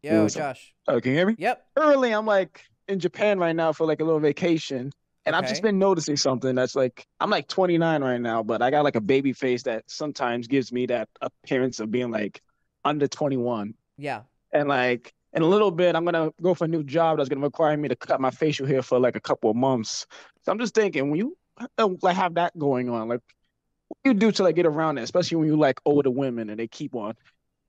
Yo, What's up? Josh. Oh, can you hear me? Yep. Early, I'm like in Japan right now for like a little vacation, and I've just Okay. been noticing something that's like I'm like 29 right now, but I got like a baby face that sometimes gives me that appearance of being like under 21. Yeah. And like in a little bit, I'm gonna go for a new job that's gonna require me to cut my facial hair for like a couple of months. So I'm just thinking, when you like have that going on, like what do you do to like get around it, especially when you like older women and they keep on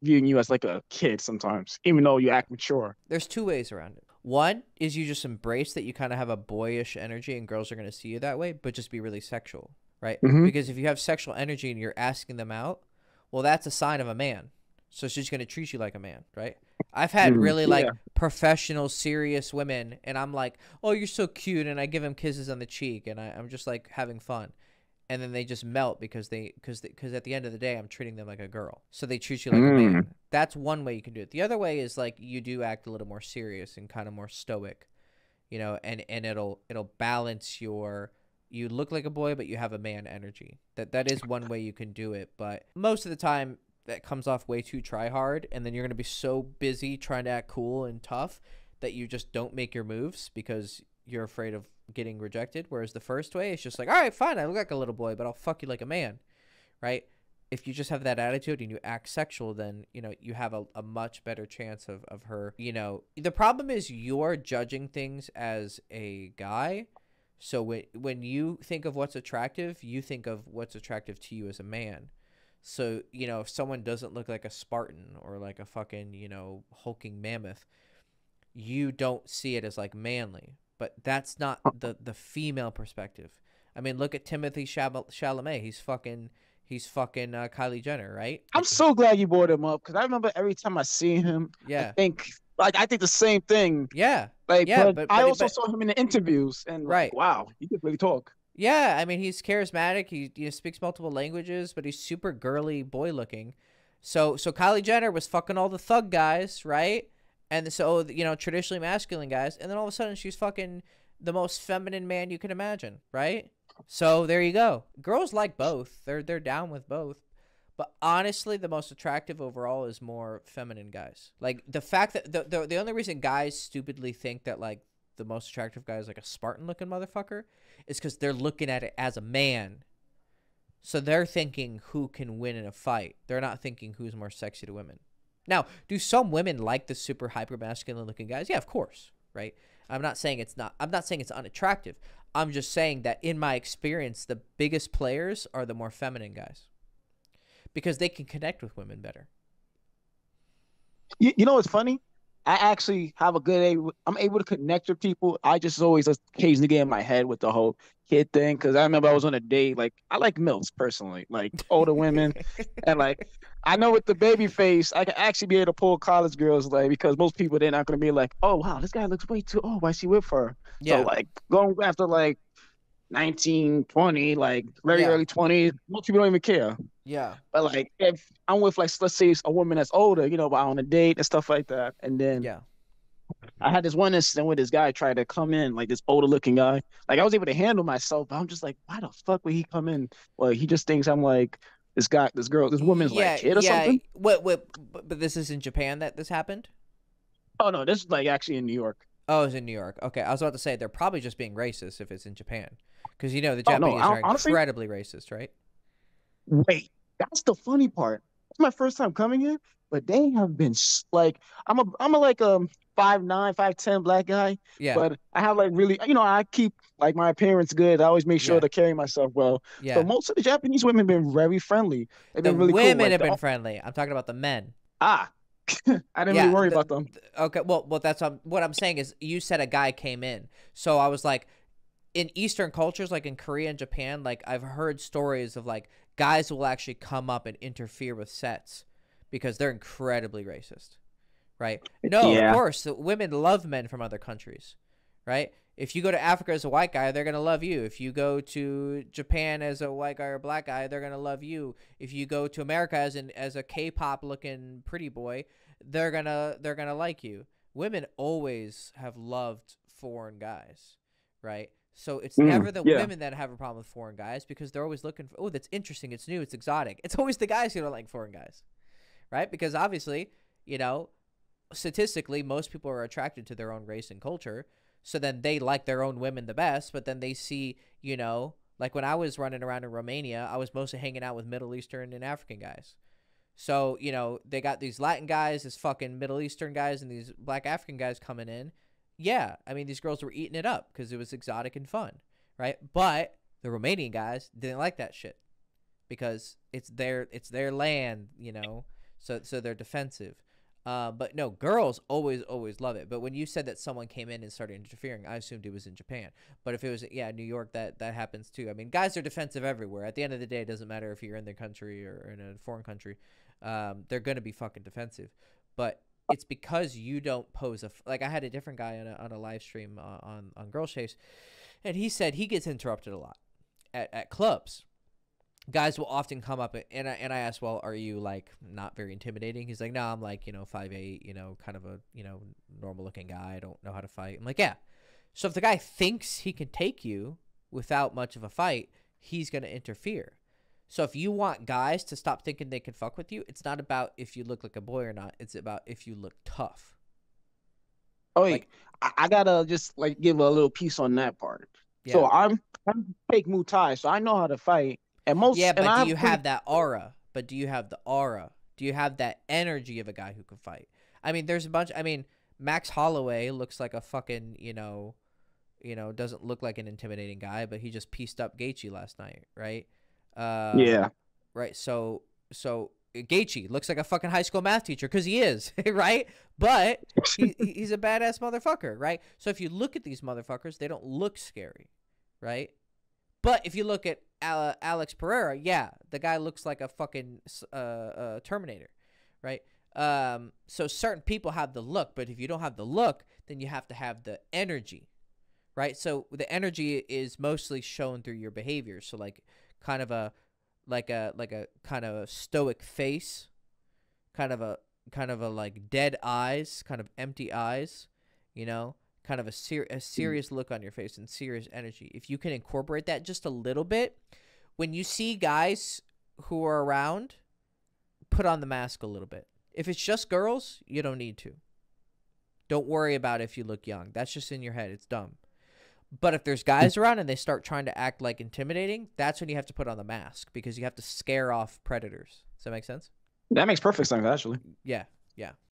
viewing you as like a kid sometimes, even though you act mature. There's two ways around it. One is you just embrace that you kind of have a boyish energy and girls are going to see you that way, but just be really sexual, right? Hmm. Because if you have sexual energy and you're asking them out, well, that's a sign of a man. So she's going to treat you like a man, right? I've had Mm, really yeah. like professional, serious women, and I'm like, oh, you're so cute. And I give them kisses on the cheek, and I'm just like having fun, and then they just melt because at the end of the day I'm treating them like a girl, so they treat you like a Mm. man. That's one way you can do it. The other way is like you do act a little more serious and kind of more stoic, and it'll balance your, you look like a boy but you have a man energy. That is one way you can do it, but most of the time that comes off way too try hard, and then you're going to be so busy trying to act cool and tough that you just don't make your moves because you're afraid of getting rejected. Whereas the first way, it's just like, all right, fine, I look like a little boy, but I'll fuck you like a man, right? If you just have that attitude and you act sexual, then you have a much better chance of her. The problem is you're judging things as a guy. So when you think of what's attractive, you think of what's attractive to you as a man. So if someone doesn't look like a Spartan or like a fucking hulking mammoth, you don't see it as like manly. But that's not the female perspective. I mean, look at Timothy Chalamet. He's fucking Kylie Jenner, right? I'm Like, so glad you brought him up because I remember every time I see him, I yeah, think I think the same thing. yeah, Like, yeah. but But I but also but saw him in the interviews and like, right. wow, he could really talk. Yeah, I mean, he's charismatic. He speaks multiple languages, but he's super girly, boy looking. So Kylie Jenner was fucking all the thug guys, right? And so traditionally masculine guys, and then all of a sudden she's fucking the most feminine man you can imagine, right? So there you go. Girls like both. They're down with both. But honestly, the most attractive overall is more feminine guys. Like the fact that the only reason guys stupidly think that like the most attractive guy is like a Spartan looking motherfucker is because they're looking at it as a man. So they're thinking who can win in a fight. They're not thinking who's more sexy to women. Now, do some women like the super hyper masculine looking guys? Yeah, of course, right? I'm not saying it's not. I'm not saying it's unattractive. I'm just saying that in my experience, the biggest players are the more feminine guys because they can connect with women better. You know what's funny? I actually have a I'm able to connect with people. I just always occasionally get in my head with the whole kid thing because I remember I was on a date. Like I like MILFs personally, like older women, and like I know with the baby face, I can actually be able to pull college girls like because most people they're not gonna be like, oh wow, this guy looks way too old. Why is she with her? So Yeah, like going after like 19, 20, like very yeah, early 20s, most people don't even care. yeah, But like if I'm with like let's say a woman that's older, but on a date and stuff like that, and then yeah. I had this one incident where this guy tried to come in, like this older looking guy. Like I was able to handle myself, but I'm just like, why the fuck would he come in? Well, he just thinks I'm like this guy, this girl, this woman's like Yeah, kid or yeah. something. But this is in Japan that this happened? Oh no, this is like actually in New York. Oh, it's in New York. Okay, I was about to say they're probably just being racist if it's in Japan, because the Oh no, Japanese are honestly, incredibly racist, right? wait, that's the funny part. It's my first time coming here, but they have been like I'm a like 5'9", 5'10" black guy, Yeah, but I have like really I keep like my appearance good. I always make sure yeah, to carry myself well. So yeah. most of the Japanese women have been very friendly. They've The been really cool. women Like have been friendly. I'm talking about the men. ah, I didn't really Yeah. worry about them. Okay. Well, that's what I'm saying is you said a guy came in, so I was like, in Eastern cultures, like in Korea and Japan, like I've heard stories of like guys will actually come up and interfere with sets because they're incredibly racist, right? No, of Yeah, course, the women love men from other countries, right? If you go to Africa as a white guy, they're gonna love you. If you go to Japan as a white guy or black guy, they're gonna love you. If you go to America as a K-pop looking pretty boy, they're gonna like you. Women always have loved foreign guys, right? So it's never the yeah. women that have a problem with foreign guys because they're always looking for, oh, that's interesting, it's new, it's exotic. It's always the guys who don't like foreign guys, right? Because obviously, you know, statistically, most people are attracted to their own race and culture. So then they like their own women the best, but then they see, like when I was running around in Romania, I was mostly hanging out with Middle Eastern and African guys. So, they got these Latin guys, this fucking Middle Eastern guys, and these black African guys coming in. Yeah, I mean, these girls were eating it up because it was exotic and fun, right? But the Romanian guys didn't like that shit because it's their land, so they're defensive. But no, girls always love it. But when you said that someone came in and started interfering, I assumed it was in Japan. But if it was, yeah, New York, that happens too. I mean, guys are defensive everywhere. At the end of the day, it doesn't matter if you're in their country or in a foreign country. They're gonna be fucking defensive. But it's because you don't pose like I had a different guy on a live stream on Girl Chase, and he said he gets interrupted a lot at clubs. Guys will often come up and I asked, well, are you like not very intimidating? He's like, no, I'm like 5'8", kind of a normal looking guy. I don't know how to fight. I'm like, yeah. So if the guy thinks he can take you without much of a fight, he's gonna interfere. So if you want guys to stop thinking they can fuck with you, it's not about if you look like a boy or not. It's about if you look tough. Oh, Like, wait, I gotta just like give a little piece on that part. yeah. So I'm fake Muay Thai, so I know how to fight, Yeah, and but I do have you a pretty have that aura? But do you have the aura? Do you have that energy of a guy who can fight? I mean, there's a bunch. I mean, Max Holloway looks like a fucking, doesn't look like an intimidating guy, but he just pieced up Gaethje last night, right? yeah. Right. So Gaethje looks like a fucking high school math teacher because he is, right? But he's a badass motherfucker, right? So if you look at these motherfuckers, they don't look scary, right? But if you look at Alex Pereira, yeah, the guy looks like a fucking Terminator, right? So certain people have the look, but if you don't have the look, then you have to have the energy, right? So the energy is mostly shown through your behavior. So like kind of a kind of a stoic face, kind of a like dead eyes, kind of empty eyes, kind of a serious look on your face and serious energy. If you can incorporate that just a little bit, when you see guys who are around, put on the mask a little bit. If it's just girls, you don't need to. Don't worry about if you look young. That's just in your head. It's dumb. But if there's guys around and they start trying to act like intimidating, that's when you have to put on the mask because you have to scare off predators. Does that make sense? That makes perfect sense, actually. Yeah. Yeah.